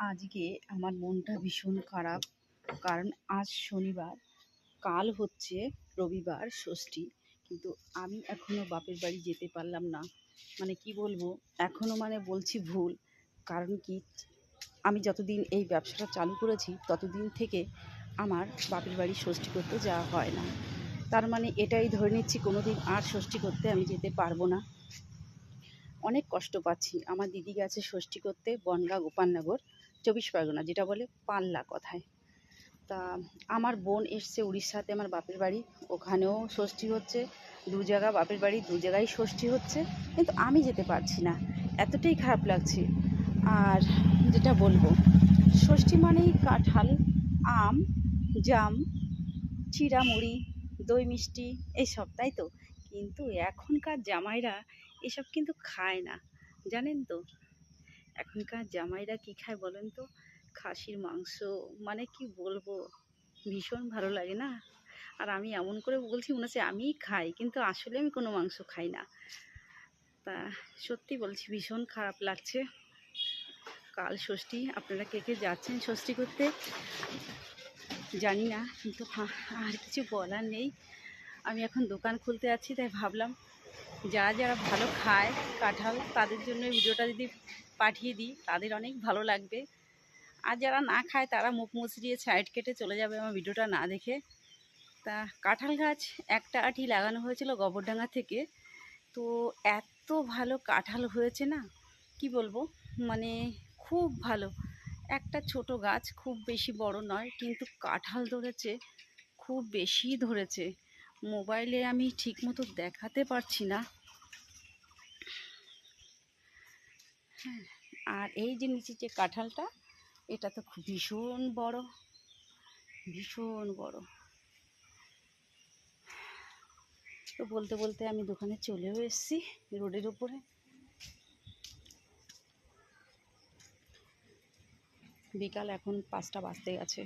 আজকে আমার মনটা ভীষণ খারাপ, কারণ আজ শনিবার, কাল হচ্ছে রবিবার ষষ্ঠী, কিন্তু আমি এখনও বাপের বাড়ি যেতে পারলাম না। মানে কি বলবো, এখনও বলছি ভুল। কারণ কি, আমি যতদিন এই ব্যবসাটা চালু করেছি ততদিন থেকে আমার বাপের বাড়ি ষষ্ঠী করতে যাওয়া হয় না। তার মানে এটাই ধরে নিচ্ছি কোনোদিন আর ষষ্ঠী করতে আমি যেতে পারবো না। অনেক কষ্ট পাচ্ছি। আমার দিদি গেছে ষষ্ঠী করতে বনগাঁ গোপালনগর, 24 পরগনা, যেটা বলে পাল্লা কথায়। তা আমার বোন এসছে উড়িষ্যাতে আমার বাপের বাড়ি, ওখানেও ষষ্ঠী হচ্ছে। দু জায়গা বাপের বাড়ি, দু জায়গায় ষষ্ঠী হচ্ছে, কিন্তু আমি যেতে পারছি না। এতটাই খারাপ লাগছে। আর যেটা বলবো, ষষ্ঠী মানেই কাঁঠাল, আম, জাম, চিড়া মুড়ি, দই মিষ্টি, এইসব, তাই তো? কিন্তু এখনকার জামাইরা এসব কিন্তু খায় না, জানেন তো? এখনকার জামাইরা কি খায় বলেন তো? খাসির মাংস, মানে কি বলবো, ভীষণ ভালো লাগে না? আর আমি এমন করে বলছি মনে হচ্ছে আমিই খাই, কিন্তু আসলে আমি কোনো মাংস খাই না। তা সত্যি বলছি, ভীষণ খারাপ লাগছে। কাল ষষ্ঠী, আপনারা কে কে যাচ্ছেন ষষ্ঠী করতে জানি না, কিন্তু আর কিছু বলার নেই। আমি এখন দোকান খুলতে যাচ্ছি, তাই ভাবলাম যারা যারা ভালো খায় কাঁঠাল, তাদের জন্য ভিডিওটা যদি পাঠিয়ে দিই তাদের অনেক ভালো লাগবে। আর যারা না খায় তারা মুখ মুচড়িয়ে সাইড কেটে চলে যাবে আমার ভিডিওটা না দেখে। তা কাঁঠাল গাছ একটা আঁটি লাগানো হয়েছিল গোবরডাঙ্গা থেকে, তো এত ভালো কাঁঠাল হয়েছে না, কি বলবো, মানে খুব ভালো। একটা ছোট গাছ, খুব বেশি বড় নয়, কিন্তু কাঁঠাল ধরেছে, খুব বেশি ধরেছে। মোবাইলে আমি ঠিকমতো দেখাতে পারছি না। হ্যাঁ, আর এই যে নিচে যে কাঁঠালটা, এটা তো খুব ভীষণ বড়, ভীষণ বড়। তো বলতে বলতে আমি দোকানে চলেও এসেছি, রোডের উপরে। বিকাল এখন 5টা বাজতে গেছে,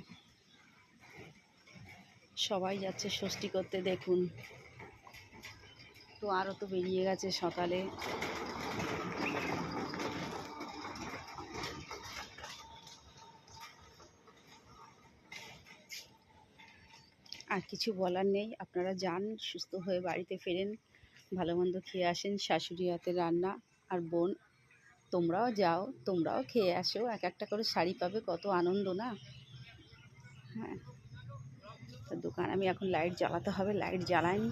সবাই যাচ্ছে ষষ্ঠী করতে, দেখুন। তো আরও তো বেরিয়ে গেছে সকালে। আর কিছু বলার নেই, আপনারা যান, সুস্থ হয়ে বাড়িতে ফেরেন, ভালো মন্দ খেয়ে আসেন, শাশুড়ি হাতের রান্না। আর বোন, তোমরাও যাও, তোমরাও খেয়ে আসো, এক একটা করে শাড়ি পাবে, কত আনন্দ না? হ্যাঁ, তো দোকান আমি এখন লাইট জ্বালাতে হবে, লাইট জ্বালাইনি।